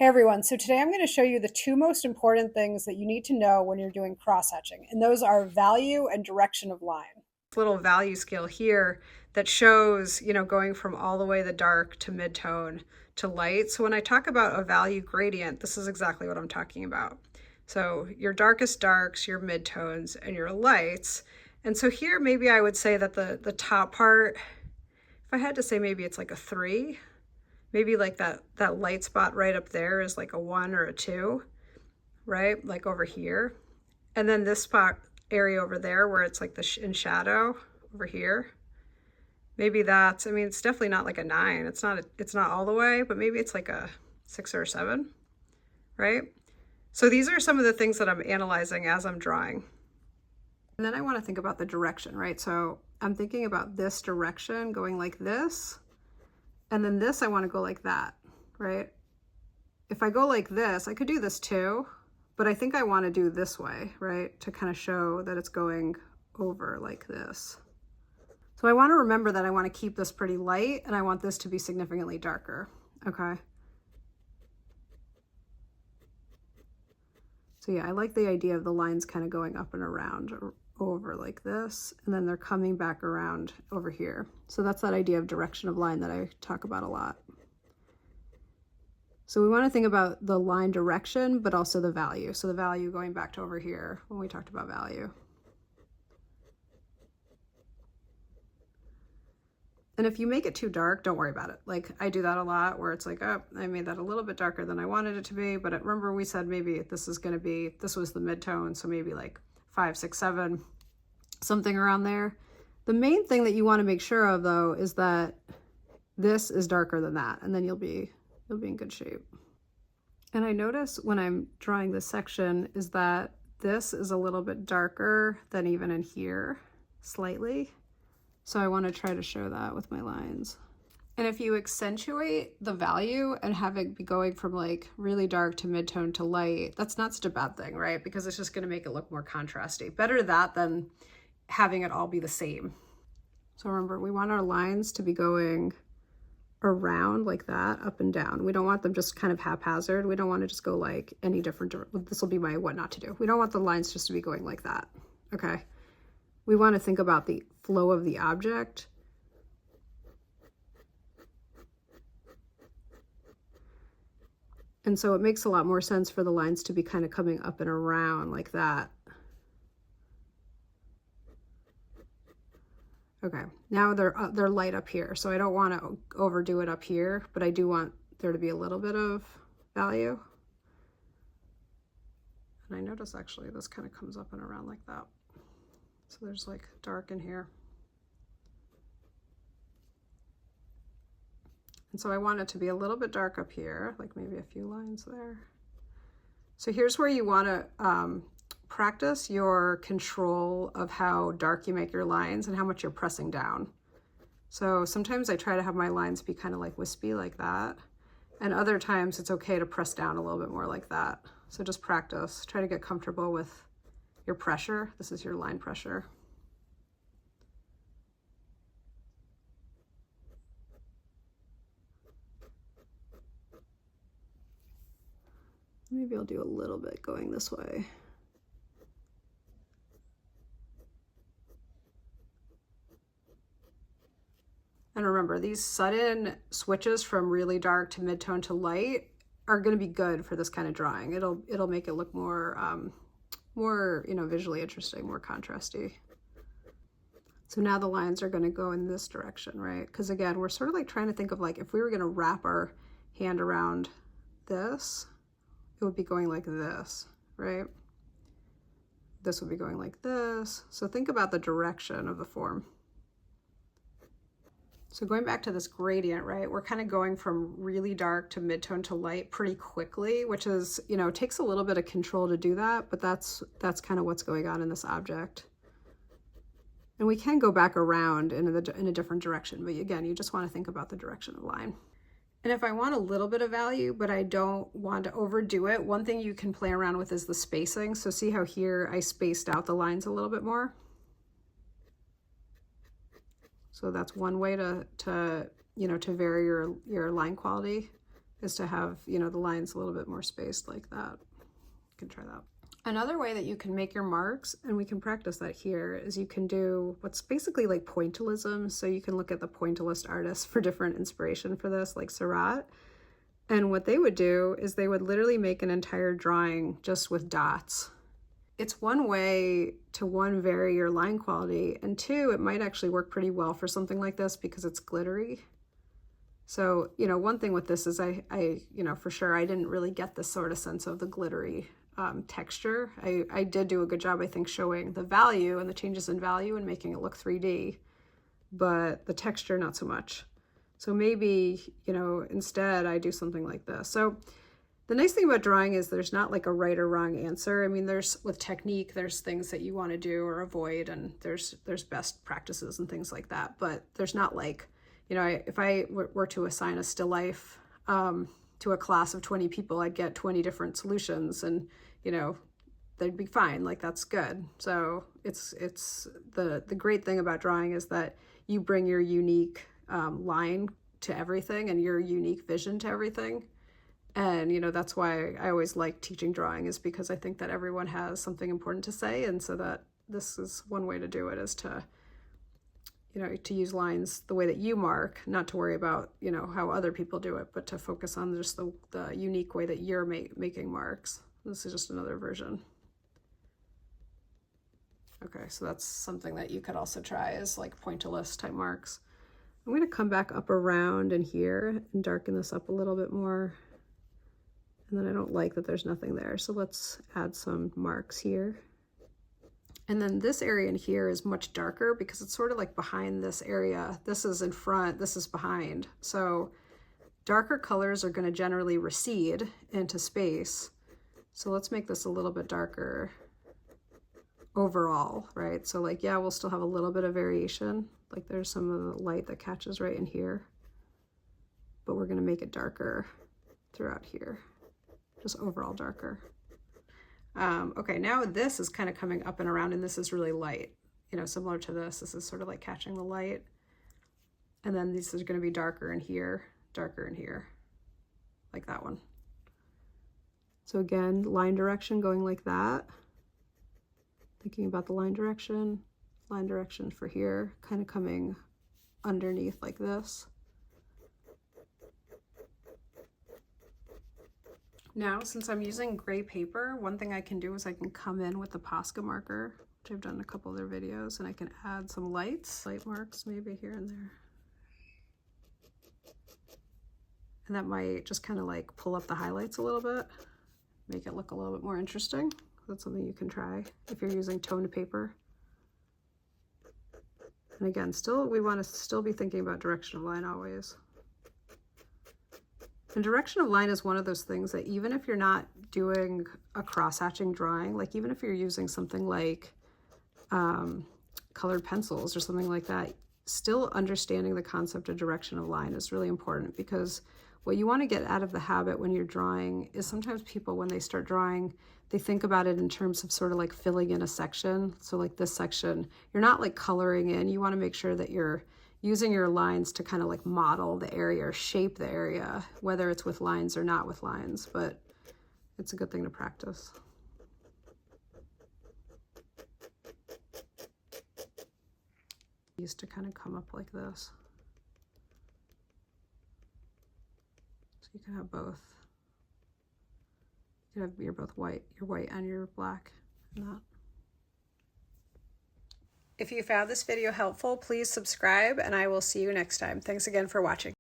Hey everyone, so today I'm going to show you the two most important things that you need to know when you're doing crosshatching, and those are value and direction of line. Little value scale here that shows, going from all the way the dark to mid-tone to light. So when I talk about a value gradient, this is exactly what I'm talking about. So your darkest darks, your mid-tones, and your lights. And so here maybe I would say that the top part, if I had to say maybe it's like a 3. Maybe like that light spot right up there is like a 1 or a 2, right? Like over here. And then this spot area over there where it's like in shadow over here. Maybe that's, I mean, it's definitely not like a 9. It's not all the way, but maybe it's like a 6 or a 7, right? So these are some of the things that I'm analyzing as I'm drawing. And then I want to think about the direction, right? So I'm thinking about this direction going like this. And then this, I want to go like that, right? If I go like this, I could do this too, but I think I want to do this way, right? To kind of show that it's going over like this. So I want to remember that I want to keep this pretty light and I want this to be significantly darker, okay? So yeah, I like the idea of the lines kind of going up and around or over like this, and then they're coming back around over here. So that's that idea of direction of line that I talk about a lot. So we want to think about the line direction, but also the value. So the value going back to over here when we talked about value. And if you make it too dark, don't worry about it. Like I do that a lot where it's like, oh, I made that a little bit darker than I wanted it to be. But remember we said maybe this was the mid-tone. So maybe like 5, 6, 7, something around there. The main thing that you want to make sure of though is that this is darker than that, and then you'll be in good shape. And I notice when I'm drawing this section is that this is a little bit darker than even in here, slightly. So I want to try to show that with my lines. And if you accentuate the value and have it be going from like really dark to mid-tone to light, that's not such a bad thing, right? Because it's just going to make it look more contrasty. Better that than having it all be the same. So remember, we want our lines to be going around like that, up and down. We don't want them just kind of haphazard. We don't want to just go like any different. This will be my what not to do. We don't want the lines just to be going like that, okay? We want to think about the flow of the object. And so it makes a lot more sense for the lines to be kind of coming up and around like that. Okay, now they're light up here, so I don't want to overdo it up here, but I do want there to be a little bit of value. And I notice actually this kind of comes up and around like that. So there's like dark in here. And so I want it to be a little bit dark up here, like maybe a few lines there. So here's where you want to practice your control of how dark you make your lines and how much you're pressing down. So sometimes I try to have my lines be kind of like wispy like that. And other times it's okay to press down a little bit more like that. So just practice, try to get comfortable with your pressure. This is your line pressure. Maybe I'll do a little bit going this way. And remember, these sudden switches from really dark to mid-tone to light are going to be good for this kind of drawing. It'll make it look more, visually interesting, more contrasty. So now the lines are going to go in this direction, right? Because again, we're sort of like trying to think of like if we were going to wrap our hand around this, it would be going like this, right? This would be going like this. So think about the direction of the form. So going back to this gradient, right, we're kind of going from really dark to mid-tone to light pretty quickly, which is, takes a little bit of control to do that, but that's kind of what's going on in this object. And we can go back around in a different direction, but again, you just want to think about the direction of the line. And if I want a little bit of value, but I don't want to overdo it, one thing you can play around with is the spacing. So see how here I spaced out the lines a little bit more? So that's one way to vary your line quality is to have, you know, the lines a little bit more spaced like that. You can try that. Another way that you can make your marks, and we can practice that here, is you can do what's basically like pointillism. So you can look at the pointillist artists for different inspiration for this, like Seurat. And what they would do is they would literally make an entire drawing just with dots. It's one way to, one, vary your line quality, and two, it might actually work pretty well for something like this because it's glittery. So, you know, one thing with this is I you know, for sure, I didn't really get this sort of sense of the glittery texture. I did do a good job, I think, showing the value and the changes in value and making it look 3D, but the texture, not so much. So maybe, you know, instead I do something like this. So the nice thing about drawing is there's not like a right or wrong answer. I mean, there's, with technique, there's things that you want to do or avoid, and there's best practices and things like that, but there's not like, you know, if I were to assign a still life to a class of 20 people, I'd get 20 different solutions, and, you know, they'd be fine. Like, that's good. So it's the great thing about drawing is that you bring your unique line to everything and your unique vision to everything. And, you know, that's why I always like teaching drawing, is because I think that everyone has something important to say. And so that this is one way to do it, is to, you know, to use lines the way that you mark, not to worry about, you know, how other people do it, but to focus on just the unique way that you're making marks. This is just another version. Okay, so that's something that you could also try, is like pointillist type marks. I'm going to come back up around in here and darken this up a little bit more. And then I don't like that there's nothing there, so let's add some marks here. And then this area in here is much darker because it's sort of like behind this area. This is in front, this is behind. So darker colors are going to generally recede into space. So let's make this a little bit darker overall, right? So like, yeah, we'll still have a little bit of variation. Like there's some of the light that catches right in here, but we're going to make it darker throughout here, just overall darker. Okay, now this is kind of coming up and around, and this is really light, you know, similar to this. This is sort of like catching the light. And then this is going to be darker in here, like that one. So again, line direction going like that. Thinking about the line direction for here, kind of coming underneath like this. Now, since I'm using gray paper, one thing I can do is I can come in with the Posca marker, which I've done in a couple other videos, and I can add some light marks maybe here and there. And that might just kind of like pull up the highlights a little bit, make it look a little bit more interesting. That's something you can try if you're using toned paper. And again, still, we want to still be thinking about direction of line always. And direction of line is one of those things that even if you're not doing a cross-hatching drawing, like even if you're using something like colored pencils or something like that, still understanding the concept of direction of line is really important, because what you want to get out of the habit when you're drawing is sometimes people, when they start drawing, they think about it in terms of sort of like filling in a section. So like this section, you're not like coloring in. You want to make sure that you're using your lines to kind of like model the area or shape the area, whether it's with lines or not with lines, but it's a good thing to practice. Used to kind of come up like this. So you can have both. You can have your both white, your white and your black in that. If you found this video helpful, please subscribe, and I will see you next time. Thanks again for watching.